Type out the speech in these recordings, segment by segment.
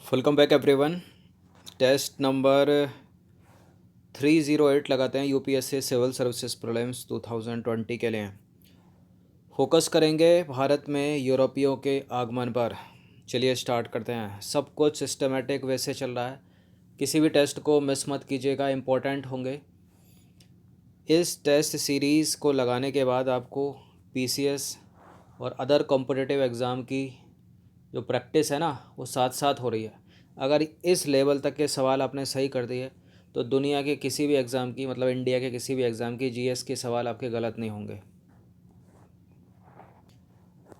Welcome back everyone. Test number 308 लगाते हैं UPSC civil services prelims 2020 के लिए। फोकस करेंगे भारत में यूरोपियों के आगमन पर। चलिए स्टार्ट करते हैं। सब कुछ सिस्टमेटिक वे से चल रहा है, किसी भी टेस्ट को मिस मत कीजिएगा, इम्पोर्टेंट होंगे। इस टेस्ट सीरीज़ को लगाने के बाद आपको पीसीएस और अदर कॉम्पिटिटिव एग्ज़ाम की जो प्रैक्टिस है ना, वो साथ साथ हो रही है। अगर इस लेवल तक के सवाल आपने सही कर दिए तो दुनिया के किसी भी एग्ज़ाम की, मतलब इंडिया के किसी भी एग्ज़ाम की जीएस के सवाल आपके गलत नहीं होंगे।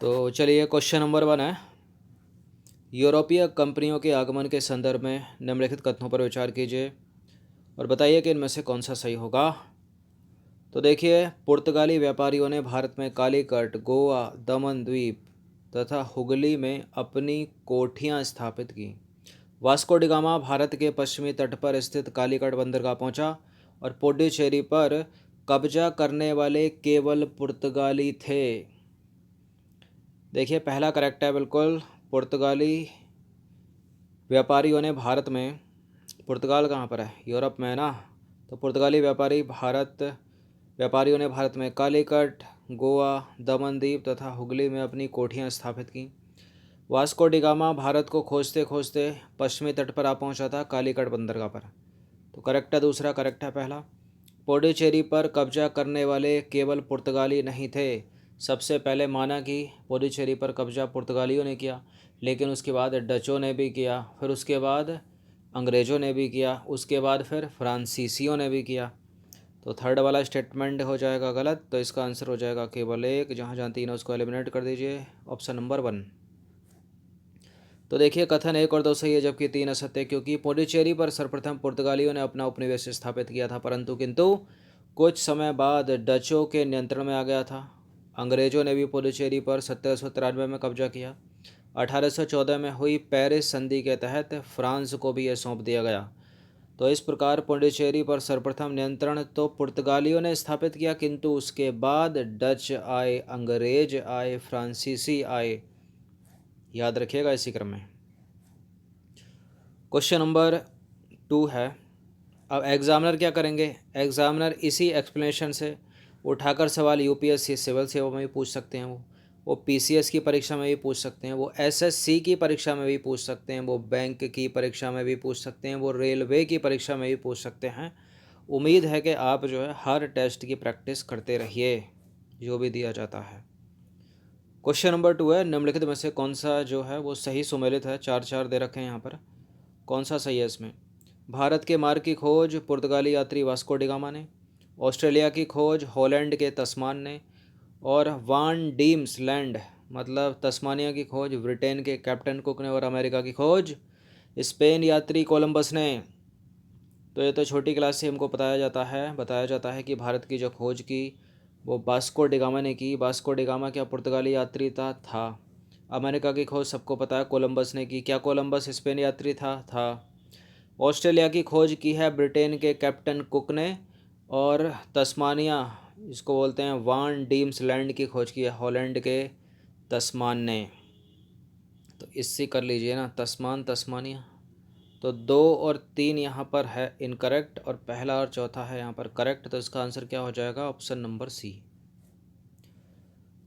तो चलिए, क्वेश्चन नंबर 1 है, यूरोपीय कंपनियों के आगमन के संदर्भ में निम्नलिखित कथनों पर विचार कीजिए और बताइए कि इनमें से कौन सा सही होगा। तो देखिए, पुर्तगाली व्यापारियों ने भारत में कालीकट, गोवा, दमन द्वीप तथा हुगली में अपनी कोठियाँ स्थापित की। वास्को डी गामा भारत के पश्चिमी तट पर स्थित कालीकट बंदरगाह पहुंचा और पुडुचेरी पर कब्जा करने वाले केवल पुर्तगाली थे। देखिए, पहला करेक्ट है बिल्कुल। पुर्तगाली व्यापारियों ने भारत में, पुर्तगाल कहाँ पर है, यूरोप में है ना, तो पुर्तगाली व्यापारियों ने भारत में कालीकट, गोवा, दमन द्वीप तथा हुगली में अपनी कोठियाँ स्थापित की। वास्को डी गामा भारत को खोजते खोजते पश्चिमी तट पर आ पहुंचा था, कालीकट बंदरगाह पर। तो करेक्ट है दूसरा, करेक्ट है पहला। पुडुचेरी पर कब्जा करने वाले केवल पुर्तगाली नहीं थे। सबसे पहले माना कि पुडुचेरी पर कब्जा पुर्तगालियों ने किया, लेकिन उसके बाद डचों ने भी किया, फिर उसके बाद अंग्रेज़ों ने भी किया, उसके बाद फिर फ्रांसीसियों ने भी किया। तो थर्ड वाला स्टेटमेंट हो जाएगा गलत, तो इसका आंसर हो जाएगा केवल एक। जहाँ जहाँ तीन है उसको एलिमिनेट कर दीजिए, ऑप्शन नंबर 1। तो देखिए, कथन 1 और 2 सही है जबकि 3 असत्य, क्योंकि पुडुचेरी पर सर्वप्रथम पुर्तगालियों ने अपना उपनिवेश स्थापित किया था, किंतु कुछ समय बाद डचों के नियंत्रण में आ गया था। अंग्रेज़ों ने भी पुडुचेरी पर 1793 में कब्जा किया। 1814 में हुई पेरिस संधि के तहत फ्रांस को भी यह सौंप दिया गया। तो इस प्रकार पुडुचेरी पर सर्वप्रथम नियंत्रण तो पुर्तगालियों ने स्थापित किया, किंतु उसके बाद डच आए, अंग्रेज आए, फ्रांसीसी आए। याद रखिएगा इसी क्रम में। क्वेश्चन नंबर 2 है, अब एग्जामिनर क्या करेंगे, एग्जामिनर इसी एक्सप्लेनेशन से उठाकर सवाल यूपीएससी सिविल सेवा में भी पूछ सकते हैं, वो पीसीएस की परीक्षा में भी पूछ सकते हैं, वो एसएससी की परीक्षा में भी पूछ सकते हैं, वो बैंक की परीक्षा में भी पूछ सकते हैं, वो रेलवे की परीक्षा में भी पूछ सकते हैं। उम्मीद है कि आप जो है हर टेस्ट की प्रैक्टिस करते रहिए जो भी दिया जाता है। क्वेश्चन नंबर 2 है, निम्नलिखित में से कौन सा जो है वो सही सुमेलित है। 4 दे रखे हैं यहाँ पर, कौन सा सही है इसमें। भारत के मार्ग की खोज पुर्तगाली यात्री वास्को डी गामा ने, ऑस्ट्रेलिया की खोज हॉलैंड के तस्मान ने, और वान डीम्स लैंड मतलब तस्मानिया की खोज ब्रिटेन के कैप्टन कुक ने, और अमेरिका की खोज स्पेन यात्री कोलंबस ने। तो ये तो छोटी क्लास से हमको बताया जाता है कि भारत की जो खोज की वो वास्को डी गामा ने की। वास्को डी गामा क्या पुर्तगाली यात्री था। अमेरिका की खोज सबको पता है कोलंबस ने की। क्या कोलंबस स्पेन यात्री था। ऑस्ट्रेलिया की खोज की है ब्रिटेन के कैप्टन कुक ने, और तस्मानिया इसको बोलते हैं वान डीम्स लैंड की खोज की है हॉलैंड के तस्मान ने। तो इससे कर लीजिए ना, तस्मानिया। तो 2 और 3 यहाँ पर है इनकरेक्ट, और पहला और चौथा है यहाँ पर करेक्ट। तो इसका आंसर क्या हो जाएगा, ऑप्शन नंबर सी।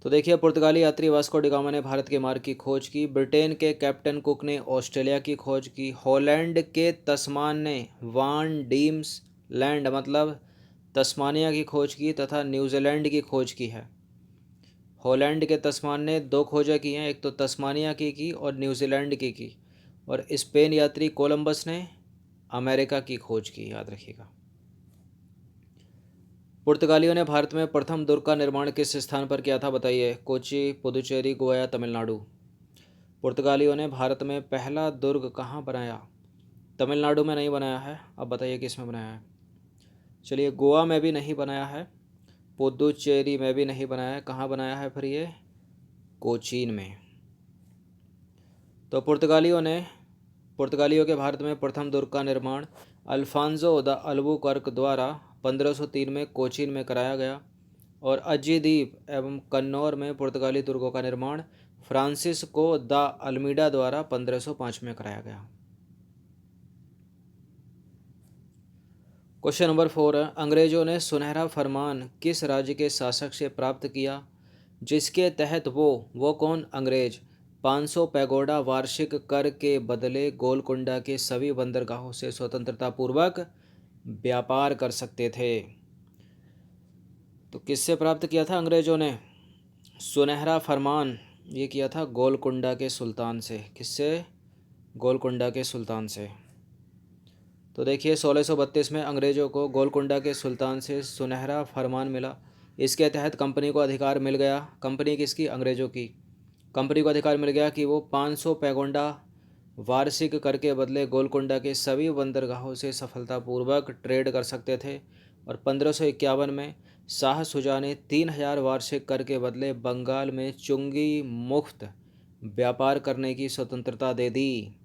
तो देखिए, पुर्तगाली यात्री वास्को डी गामा ने भारत के मार्ग की खोज की, ब्रिटेन के कैप्टन कुक ने ऑस्ट्रेलिया की खोज की, हॉलैंड के तस्मान ने वान डीम्स लैंड मतलब तस्मानिया की खोज की, तथा न्यूजीलैंड की खोज की है। हॉलैंड के तस्मान ने 2 खोजें की हैं, एक तो तस्मानिया की और न्यूजीलैंड की, और स्पेन यात्री कोलंबस ने अमेरिका की खोज की, याद रखिएगा। पुर्तगालियों ने भारत में प्रथम दुर्ग का निर्माण किस स्थान पर किया था, बताइए। कोची, पुदुचेरी, गोवा या तमिलनाडु। पुर्तगालियों ने भारत में पहला दुर्ग कहाँ बनाया, तमिलनाडु में नहीं बनाया है। अब बताइए किस में बनाया है। चलिए, गोवा में भी नहीं बनाया है, पुदुचेरी में भी नहीं बनाया है, कहाँ बनाया है फिर ये, कोचीन में। तो पुर्तगालियों के भारत में प्रथम दुर्ग का निर्माण अल्फांसो द अल्बुकर्क द्वारा 1503 में कोचीन में कराया गया, और अज्जी द्वीप एवं कन्नौर में पुर्तगाली दुर्गों का निर्माण फ्रांसिस्को द अल्मीडा द्वारा 1505 में कराया गया। क्वेश्चन नंबर 4 है, अंग्रेजों ने सुनहरा फरमान किस राज्य के शासक से प्राप्त किया, जिसके तहत वो कौन अंग्रेज 500 पैगोडा वार्षिक कर के बदले गोलकुंडा के सभी बंदरगाहों से स्वतंत्रता पूर्वक व्यापार कर सकते थे। तो किससे प्राप्त किया था अंग्रेजों ने सुनहरा फरमान? ये किया था गोलकुंडा के सुल्तान से। किससे? गोलकुंडा के सुल्तान से। तो देखिए 1632 में अंग्रेज़ों को गोलकुंडा के सुल्तान से सुनहरा फरमान मिला। इसके तहत कंपनी को अधिकार मिल गया। कंपनी किसकी? अंग्रेज़ों की। कंपनी को अधिकार मिल गया कि वो 500 पैगोडा वार्षिक कर के बदले गोलकुंडा के सभी बंदरगाहों से सफलतापूर्वक ट्रेड कर सकते थे। और 1551 में शाह शुजा ने 3000 वार्षिक कर के बदले बंगाल में चुंगी मुक्त व्यापार करने की स्वतंत्रता दे दी।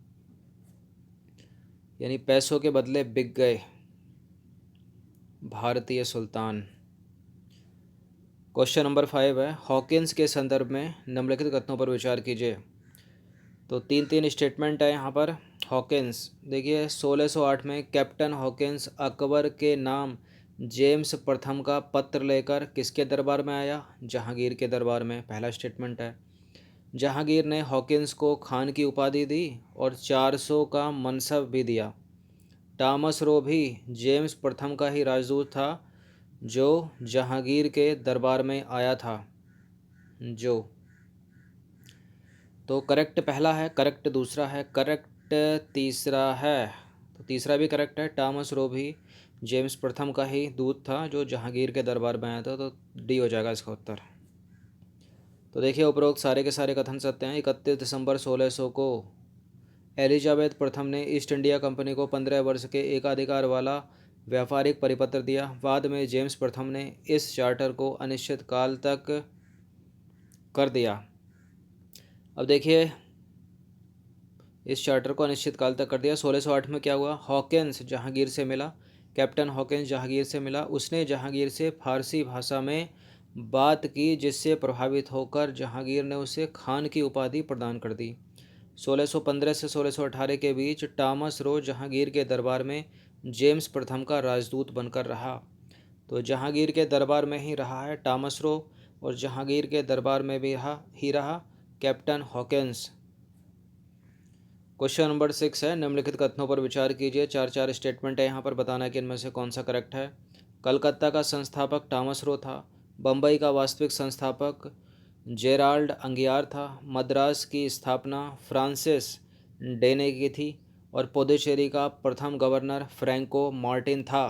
यानी पैसों के बदले बिक गए भारतीय सुल्तान। क्वेश्चन नंबर 5 है, हॉकिंस के संदर्भ में निम्नलिखित कथनों पर विचार कीजिए। तो तीन स्टेटमेंट है यहाँ पर। हॉकिंस देखिए 1608 में कैप्टन हॉकिंस अकबर के नाम जेम्स प्रथम का पत्र लेकर किसके दरबार में आया? जहांगीर के दरबार में। पहला स्टेटमेंट है। जहांगीर ने हॉकिंस को खान की उपाधि दी और 400 का मनसब भी दिया। टॉमस रो भी जेम्स प्रथम का ही राजदूत था जो जहांगीर के दरबार में आया था। तो करेक्ट पहला है, करेक्ट दूसरा है, करेक्ट तीसरा है। तो तीसरा भी करेक्ट है। टॉमस रो भी जेम्स प्रथम का ही दूत था जो जहांगीर के दरबार में आया था। तो डी हो जाएगा इसका उत्तर। तो देखिए उपरोक्त सारे के सारे कथन सत्य हैं। 31 दिसंबर 1600 को एलिजाबेथ प्रथम ने ईस्ट इंडिया कंपनी को 15 वर्ष के एकाधिकार वाला व्यापारिक परिपत्र दिया। बाद में जेम्स प्रथम ने इस चार्टर को अनिश्चित काल तक कर दिया। अब देखिए इस चार्टर को अनिश्चित काल तक कर दिया। 1608 में क्या हुआ? हॉकिंस जहांगीर से मिला। कैप्टन हॉकिंस जहांगीर से मिला। उसने जहांगीर से फारसी भाषा में बात की, जिससे प्रभावित होकर जहांगीर ने उसे खान की उपाधि प्रदान कर दी। 1615 से 1618 के बीच टॉमस रो जहांगीर के दरबार में जेम्स प्रथम का राजदूत बनकर रहा। तो जहांगीर के दरबार में ही रहा है टॉमस रो, और जहांगीर के दरबार में भी रहा कैप्टन हॉकिंस। क्वेश्चन नंबर 6 है, निम्नलिखित कथनों पर विचार कीजिए। चार स्टेटमेंट है यहाँ पर, बताना है कि इनमें से कौन सा करेक्ट है। कलकत्ता का संस्थापक टॉमस रो था। बम्बई का वास्तविक संस्थापक जेराल्ड अंगियार था। मद्रास की स्थापना फ्रांसिस डेने की थी। और पुडुचेरी का प्रथम गवर्नर फ्रैंको मार्टिन था।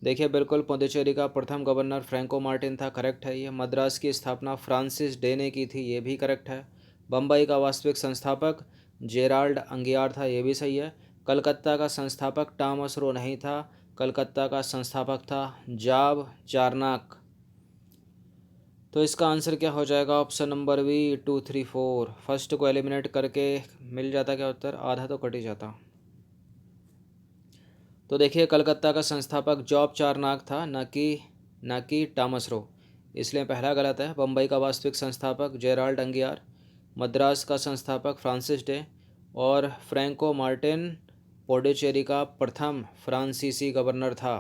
देखिए बिल्कुल पुडुचेरी का प्रथम गवर्नर फ्रैंको मार्टिन था, करेक्ट है ये। मद्रास की स्थापना फ्रांसिस डेने की थी, ये भी करेक्ट है। बम्बई का वास्तविक संस्थापक जेराल्ड अंगियार था, ये भी सही है। कलकत्ता का संस्थापक टॉमस रो नहीं था, कलकत्ता का संस्थापक था जॉब चार्नक। तो इसका आंसर क्या हो जाएगा? Option number B 2, 3, 4। फर्स्ट को एलिमिनेट करके मिल जाता क्या उत्तर? आधा तो कट ही जाता। तो देखिए कलकत्ता का संस्थापक जॉब चार्नक था, न कि टॉमस रो, इसलिए पहला गलत है। बम्बई का वास्तविक संस्थापक जेराल्ड अंगियार, मद्रास का संस्थापक फ्रांसिस डे, और फ्रैंको मार्टिन पुडुचेरी का प्रथम फ्रांसीसी गवर्नर था।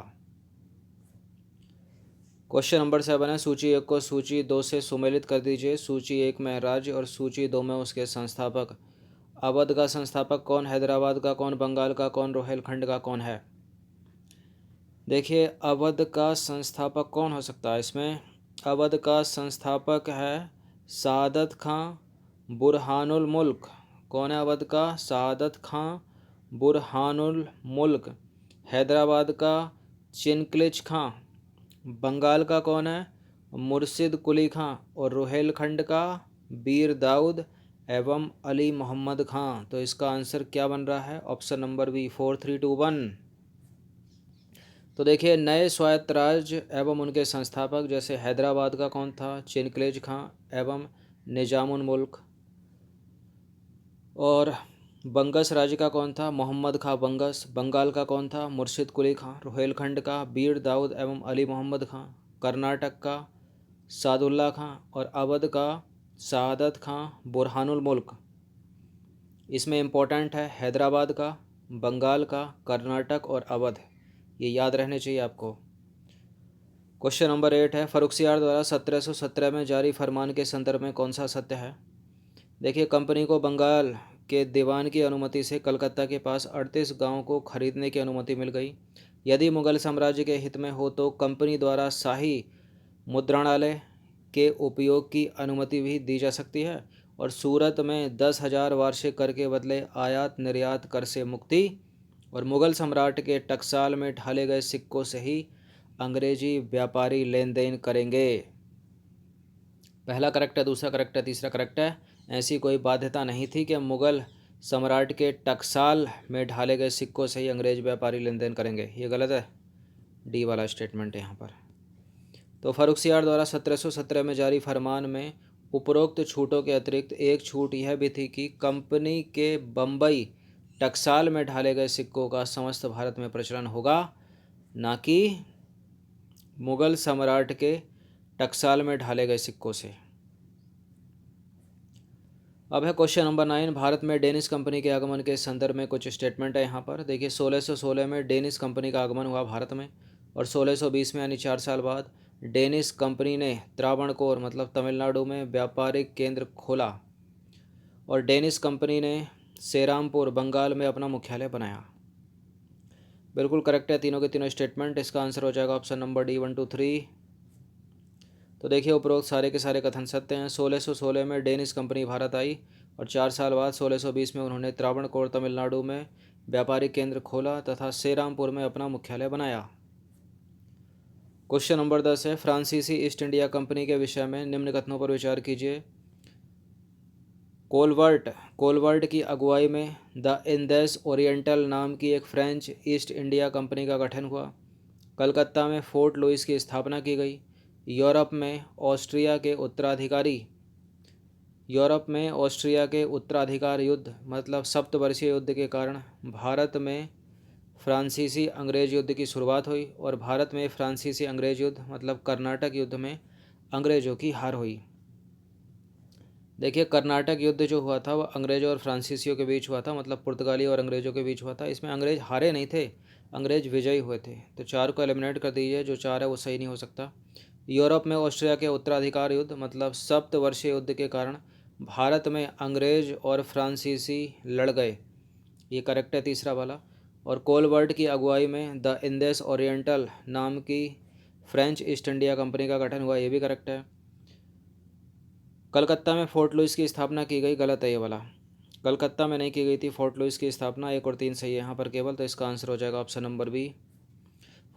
क्वेश्चन नंबर 7 है, सूची 1 को सूची 2 से सुमेलित कर दीजिए। सूची 1 में राज्य और सूची 2 में उसके संस्थापक। अवध का संस्थापक कौन? हैदराबाद का कौन? बंगाल का कौन? रोहिलखंड का कौन है? देखिए अवध का संस्थापक कौन हो सकता है इसमें? अवध का संस्थापक है सादत खां बुरहानुल मुल्क। कौन है अवध का? सादत खां बुरहानुल मुल्क। हैदराबाद का चिनक्लिच खां। बंगाल का कौन है? मुर्शिद कुली खां। और रोहिलखंड का बीर दाऊद एवं अली मोहम्मद खां। तो इसका आंसर क्या बन रहा है? Option number B 4, 3, 2, 1। तो देखिए नए स्वायत्त राज्य एवं उनके संस्थापक जैसे हैदराबाद का कौन था? चिनक्लेज खां एवं निजामुल मुल्क। और बंगस राज्य का कौन था? मोहम्मद खां बंगस। बंगाल का कौन था? मुर्शिद कुली खां। रोहिलखंड का बीर दाऊद एवं अली मोहम्मद खां। कर्नाटक का सादुल्ला खां। और अवध का सादत खां बुरहानुल मुल्क। इसमें इम्पोर्टेंट है हैदराबाद का, बंगाल का, कर्नाटक और अवध। ये याद रहने चाहिए आपको। क्वेश्चन नंबर 8 है, फर्रुखसियार द्वारा 1717 में जारी फरमान के संदर्भ में कौन सा सत्य है? देखिए, कंपनी को बंगाल के दीवान की अनुमति से कलकत्ता के पास 38 गांवों को खरीदने की अनुमति मिल गई। यदि मुगल साम्राज्य के हित में हो तो कंपनी द्वारा शाही मुद्रणालय के उपयोग की अनुमति भी दी जा सकती है, और सूरत में 10,000 वार्षिक कर के बदले आयात निर्यात कर से मुक्ति, और मुगल सम्राट के टकसाल में ढाले गए सिक्कों से ही अंग्रेजी व्यापारी लेन देन करेंगे। पहला करेक्ट है, दूसरा करेक्ट है, तीसरा करेक्ट है। ऐसी कोई बाध्यता नहीं थी कि मुगल सम्राट के टकसाल में ढाले गए सिक्कों से ही अंग्रेज व्यापारी लेन देन करेंगे, ये गलत है। डी वाला स्टेटमेंट है यहाँ पर। तो फर्रुखसियार द्वारा 1717 में जारी फरमान में उपरोक्त छूटों के अतिरिक्त एक छूट यह भी थी कि कंपनी के बम्बई टकसाल में ढाले गए सिक्कों का समस्त भारत में प्रचलन होगा, ना कि मुगल सम्राट के टकसाल में ढाले गए सिक्कों से। अब है क्वेश्चन नंबर 9, भारत में डेनिश कंपनी के आगमन के संदर्भ में कुछ स्टेटमेंट है यहाँ पर। देखिए, 1616 में डेनिश कंपनी का आगमन हुआ भारत में, और 1620 में यानी 4 साल बाद डेनिश कंपनी ने त्रावणकोर मतलब तमिलनाडु में व्यापारिक केंद्र खोला, और डेनिश कंपनी ने सेरामपुर बंगाल में अपना मुख्यालय बनाया। बिल्कुल करेक्ट है तीनों के तीनों स्टेटमेंट। इसका आंसर हो जाएगा ऑप्शन नंबर डी 1 2 3। तो देखिए, उपरोक्त सारे के सारे कथन सत्य हैं। 1616 में डेनिश कंपनी भारत आई, और 4 साल बाद 1620 में उन्होंने त्रावणकोर तमिलनाडु में व्यापारिक केंद्र खोला तथा सेरामपुर में अपना मुख्यालय बनाया। क्वेश्चन नंबर 10 है, फ्रांसीसी ईस्ट इंडिया कंपनी के विषय में निम्न कथनों पर विचार कीजिए। कोलवर्ट की अगुवाई में द इंदेस ओरिएंटल नाम की एक फ्रेंच ईस्ट इंडिया कंपनी का गठन हुआ। कलकत्ता में फोर्ट लुइस की स्थापना की गई। यूरोप में ऑस्ट्रिया के उत्तराधिकार युद्ध मतलब सप्तवर्षीय युद्ध के कारण भारत में फ्रांसीसी अंग्रेज युद्ध की शुरुआत हुई, और भारत में फ्रांसीसी अंग्रेज युद्ध मतलब कर्नाटक युद्ध में अंग्रेज़ों की हार हुई। देखिए, कर्नाटक युद्ध जो हुआ था वह अंग्रेज़ों और फ्रांसीसियों के बीच हुआ था, मतलब पुर्तगाली और अंग्रेज़ों के बीच हुआ था। इसमें अंग्रेज़ हारे नहीं थे, अंग्रेज़ विजयी हुए थे। तो 4 को एलिमिनेट कर दीजिए, जो 4 है वो सही नहीं हो सकता। यूरोप में ऑस्ट्रिया के उत्तराधिकार युद्ध मतलब सप्तवर्षीय युद्ध के कारण भारत में अंग्रेज और फ्रांसीसी लड़ गए, ये करेक्ट है तीसरा वाला। और कोलवर्ट की अगुवाई में द इंदेस ओरिएंटल नाम की फ्रेंच ईस्ट इंडिया कंपनी का गठन हुआ, ये भी करेक्ट है। कलकत्ता में फोर्ट लुइस की स्थापना की गई, गलत है ये वाला। कलकत्ता में नहीं की गई थी फोर्ट लुइस की स्थापना, 1 और 3 सही है यहाँ पर केवल। तो इसका आंसर हो जाएगा option number B.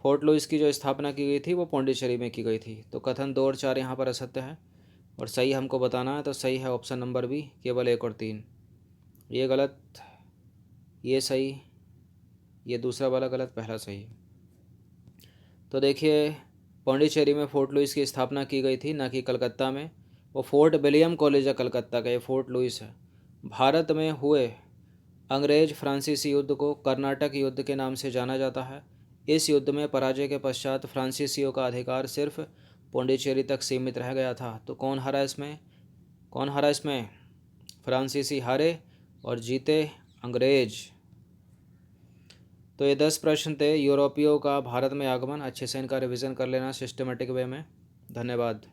Fort Louis की जो स्थापना की गई थी वो पौंडीचेरी में की गई थी। तो कथन 2 और 4 यहाँ पर असत्य है, और सही हमको बताना है, तो सही है ऑप्शन नंबर बी, केवल 1 और 3। ये गलत, ये सही, ये दूसरा वाला गलत, पहला सही। तो देखिए, पौंडीचेरी में फोर्ट लुइस की स्थापना की गई थी, ना कि कलकत्ता में। वो फोर्ट विलियम कॉलेज है कलकत्ता का, ये फोर्ट लुइस है। भारत में हुए अंग्रेज फ्रांसीसी युद्ध को कर्नाटक युद्ध के नाम से जाना जाता है। इस युद्ध में पराजय के पश्चात फ्रांसीसियों का अधिकार सिर्फ पौंडीचेरी तक सीमित रह गया था। तो कौन हारा इसमें? फ्रांसीसी हारे और जीते अंग्रेज। तो ये 10 प्रश्न थे यूरोपियों का भारत में आगमन। अच्छे से इनका रिवीजन कर लेना सिस्टमेटिक वे में। धन्यवाद।